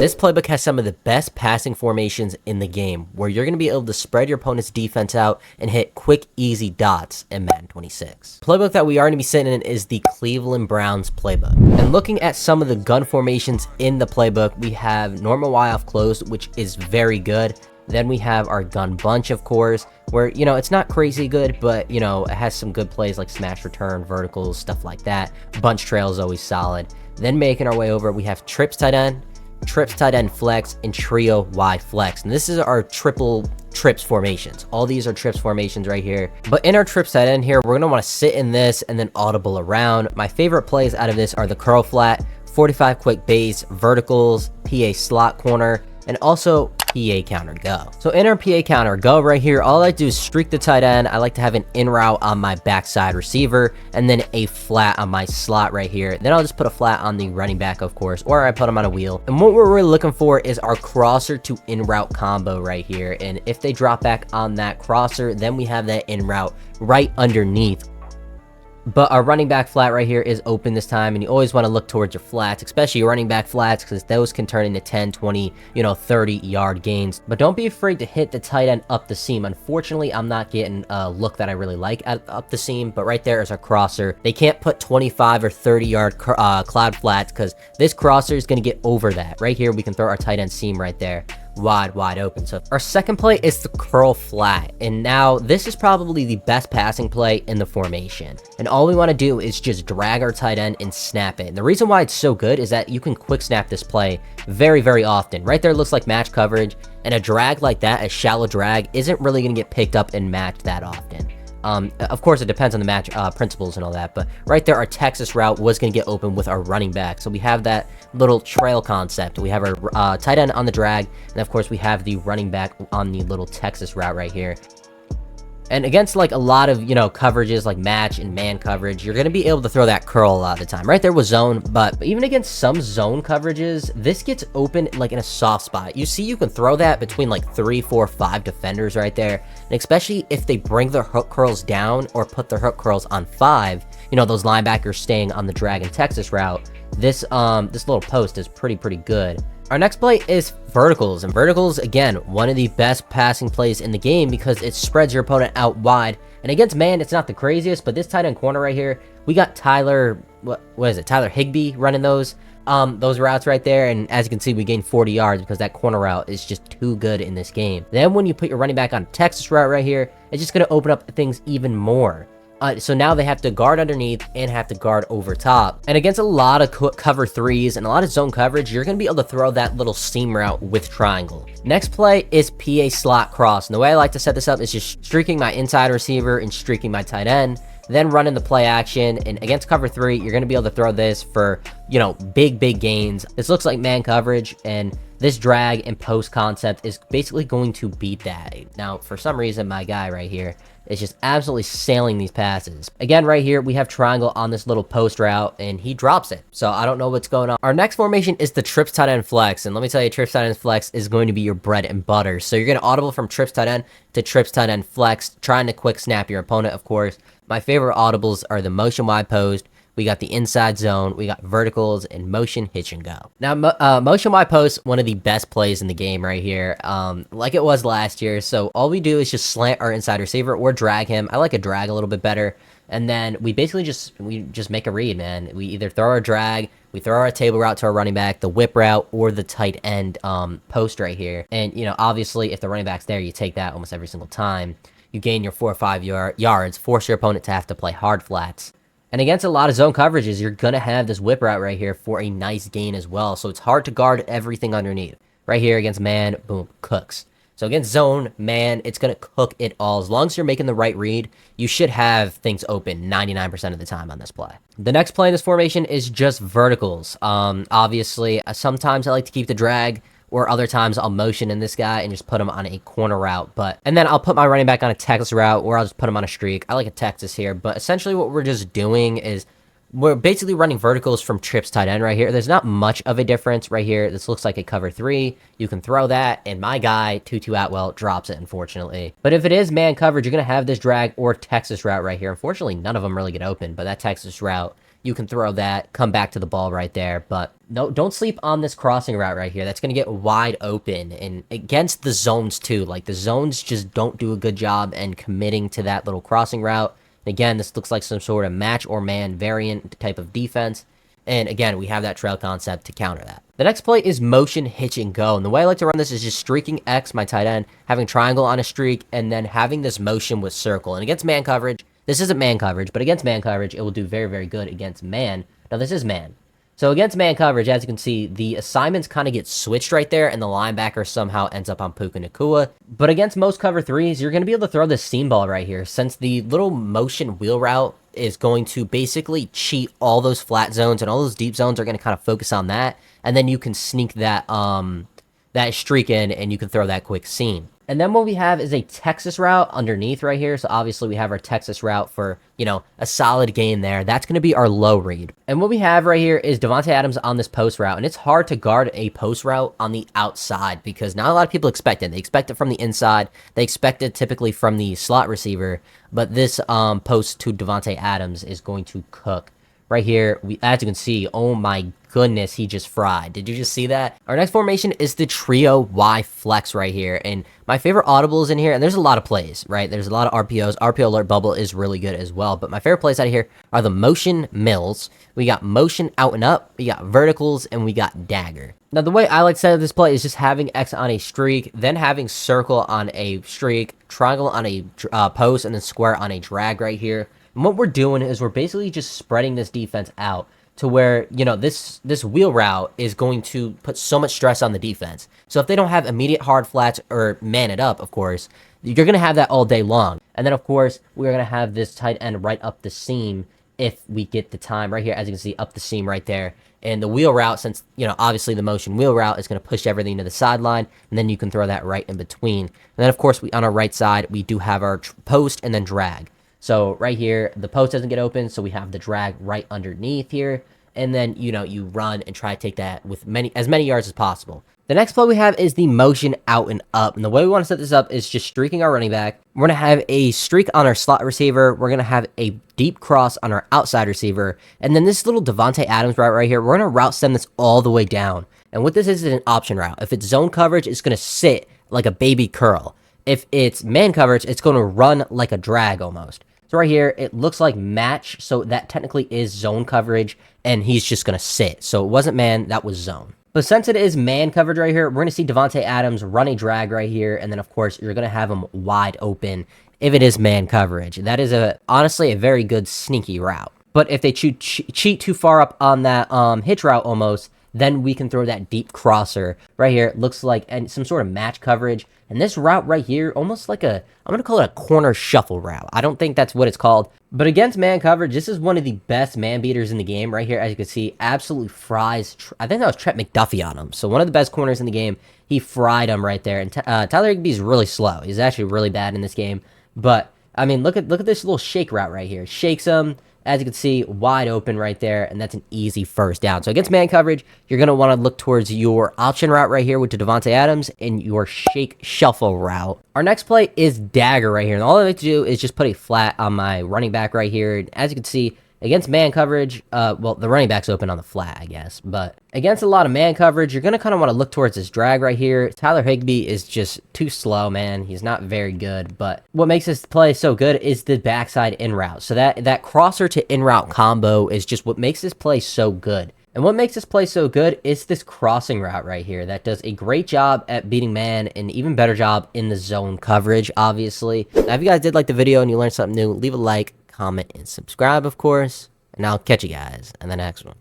This playbook has some of the best passing formations in the game, where you're going to be able to spread your opponent's defense out and hit quick, easy dots in Madden 26. Playbook that we are going to be sitting in is the Cleveland Browns playbook. And looking at some of the gun formations in the playbook, we have normal Y off close, which is very good. Then we have our gun bunch, of course, where, it's not crazy good, but, it has some good plays like smash return, verticals, stuff like that. Bunch trail is always solid. Then making our way over, we have trips tight end, trips tight end flex, and trio Y flex. And this is our triple trips formations. All these are trips formations right here. But in our trips tight end here, we're going to want to sit in this and then audible around. My favorite plays out of this are the curl flat, 45 quick base, verticals, PA slot corner, and also PA counter go. So in our PA counter go right here, all I do is streak the tight end. I like to have an in route on my backside receiver and then a flat on my slot right here. Then I'll just put a flat on the running back, of course, or I put them on a wheel. And what we're really looking for is our crosser to in route combo right here. And if they drop back on that crosser, then we have that in route right underneath. But our running back flat right here is open this time, and you always want to look towards your flats, especially your running back flats, because those can turn into 10, 20, 30-yard gains. But don't be afraid to hit the tight end up the seam. Unfortunately, I'm not getting a look that I really like at up the seam, but right there is our crosser. They can't put 25 or 30-yard cloud flats, because this crosser is going to get over that. Right here, we can throw our tight end seam right there. Wide open. So our second play is the curl flat, and now this is probably the best passing play in the formation, and all we want to do is just drag our tight end and snap it. And the reason why it's so good is that you can quick snap this play very often. Right there looks like match coverage, and a drag like that, a shallow drag, isn't really going to get picked up and matched that often. Of course, it depends on the match principles and all that, but right there, our Texas route was going to get open with our running back. So we have that little trail concept. We have our tight end on the drag, and of course, we have the running back on the little Texas route right here. And against like a lot of, coverages like match and man coverage, you're going to be able to throw that curl a lot of the time. Right there was zone, but even against some zone coverages, this gets open like in a soft spot. You see, you can throw that between like 3, 4, 5 defenders right there. And especially if they bring their hook curls down or put their hook curls on 5, those linebackers staying on the drag and Texas route, this little post is pretty good. Our next play is verticals, and verticals, again, one of the best passing plays in the game because it spreads your opponent out wide. And against man, it's not the craziest, but this tight end corner right here, we got Tyler Higbee running those routes right there. And as you can see, we gained 40 yards because that corner route is just too good in this game. Then when you put your running back on Texas route right here, it's just going to open up things even more. So now they have to guard underneath and have to guard over top. And against a lot of cover threes and a lot of zone coverage, you're going to be able to throw that little seam route with triangle. Next play is PA slot cross. And the way I like to set this up is just streaking my inside receiver and streaking my tight end, then running the play action. And against cover 3, you're going to be able to throw this for, big gains. This looks like man coverage, and this drag and post concept is basically going to beat that. Now, for some reason, my guy right here is just absolutely sailing these passes. Again, right here, we have triangle on this little post route, and he drops it. So I don't know what's going on. Our next formation is the trips tight end flex. And let me tell you, trips tight end flex is going to be your bread and butter. So you're going to audible from trips tight end to trips tight end flex, trying to quick snap your opponent, of course. My favorite audibles are the motion wide post. We got the inside zone, we got verticals, and motion hitch and go. Now, motion wide post, one of the best plays in the game right here, like it was last year. So all we do is just slant our inside receiver or drag him. I like a drag a little bit better. And then we basically just make a read, man. We either throw our drag, we throw our table route to our running back, the whip route, or the tight end post right here. And, obviously, if the running back's there, you take that almost every single time. You gain your 4 or 5 yards, force your opponent to have to play hard flats. And against a lot of zone coverages, you're going to have this whip route right here for a nice gain as well. So it's hard to guard everything underneath. Right here against man, boom, cooks. So against zone, man, it's going to cook it all. As long as you're making the right read, you should have things open 99% of the time on this play. The next play in this formation is just verticals. Obviously, sometimes I like to keep the drag, or other times I'll motion in this guy and just put him on a corner route. And then I'll put my running back on a Texas route, or I'll just put him on a streak. I like a Texas here, but essentially what we're just doing is we're basically running verticals from trips tight end right here. There's not much of a difference right here. This looks like a cover 3. You can throw that, and my guy, Tutu Atwell, drops it, unfortunately. But if it is man coverage, you're going to have this drag or Texas route right here. Unfortunately, none of them really get open, but that Texas route you can throw that, come back to the ball right there. But no, don't sleep on this crossing route right here. That's going to get wide open, and against the zones too. Like, the zones just don't do a good job and committing to that little crossing route. And again, this looks like some sort of match or man variant type of defense. And again, we have that trail concept to counter that. The next play is motion, hitch, and go. And the way I like to run this is just streaking X, my tight end, having triangle on a streak, and then having this motion with circle. And against man coverage, this isn't man coverage, but against man coverage, it will do very, very good against man. Now, this is man. So against man coverage, as you can see, the assignments kind of get switched right there, and the linebacker somehow ends up on Puka Nacua. But against most cover threes, you're going to be able to throw this seam ball right here, since the little motion wheel route is going to basically cheat all those flat zones, and all those deep zones are going to kind of focus on that, and then you can sneak that that streak in, and you can throw that quick seam. And then what we have is a Texas route underneath right here. So obviously we have our Texas route for, you know, a solid gain there. That's going to be our low read. And what we have right here is Davante Adams on this post route. And it's hard to guard a post route on the outside because not a lot of people expect it. They expect it from the inside. They expect it typically from the slot receiver. But this post to Davante Adams is going to cook. Right here, as you can see, oh my goodness, he just fried. Did you just see that? Our next formation is the trio Y flex right here. And my favorite audibles in here, and there's a lot of plays, right? There's a lot of RPOs. RPO alert bubble is really good as well. But my favorite plays out of here are the motion mills. We got motion out and up. We got verticals, and we got dagger. Now, the way I like to set up this play is just having X on a streak, then having circle on a streak, triangle on a post, and then square on a drag right here. And what we're doing is we're basically just spreading this defense out to where, you know, this wheel route is going to put so much stress on the defense. So if they don't have immediate hard flats or man it up, of course, you're going to have that all day long. And then, of course, we're going to have this tight end right up the seam if we get the time right here, as you can see, up the seam right there. And the wheel route, since, you know, obviously the motion wheel route is going to push everything to the sideline, and then you can throw that right in between. And then, of course, on our right side, we do have our post and then drag. So right here, the post doesn't get open, so we have the drag right underneath here. And then, you know, you run and try to take that with as many yards as possible. The next play we have is the motion out and up. And the way we want to set this up is just streaking our running back. We're going to have a streak on our slot receiver. We're going to have a deep cross on our outside receiver. And then this little Davante Adams route right here, we're going to route stem this all the way down. And what this is an option route. If it's zone coverage, it's going to sit like a baby curl. If it's man coverage, it's going to run like a drag almost. So right here, it looks like match, so that technically is zone coverage, and he's just going to sit. So it wasn't man, that was zone. But since it is man coverage right here, we're going to see Davante Adams run a drag right here, and then, of course, you're going to have him wide open if it is man coverage. That is, honestly, a very good sneaky route. But if they cheat too far up on that hitch route almost, then we can throw that deep crosser right here. It looks like some sort of match coverage. And this route right here, almost like I'm going to call it a corner shuffle route. I don't think that's what it's called. But against man coverage, this is one of the best man beaters in the game right here. As you can see, absolutely fries. I think that was Trent McDuffie on him. So one of the best corners in the game. He fried him right there. And Tyler Higbee's really slow. He's actually really bad in this game. But, I mean, look at this little shake route right here. Shakes him. As you can see, wide open right there, and that's an easy first down. So against man coverage, you're going to want to look towards your option route right here with Davante Adams and your shake shuffle route. Our next play is dagger right here, and all I like to do is just put a flat on my running back right here. And as you can see, against man coverage, well, the running back's open on the flat, I guess. But against a lot of man coverage, you're going to kind of want to look towards this drag right here. Tyler Higbee is just too slow, man. He's not very good. But what makes this play so good is the backside in route. So that crosser to in route combo is just what makes this play so good. And what makes this play so good is this crossing route right here that does a great job at beating man and even better job in the zone coverage, obviously. Now, if you guys did like the video and you learned something new, leave a like, comment, and subscribe, of course. And I'll catch you guys in the next one.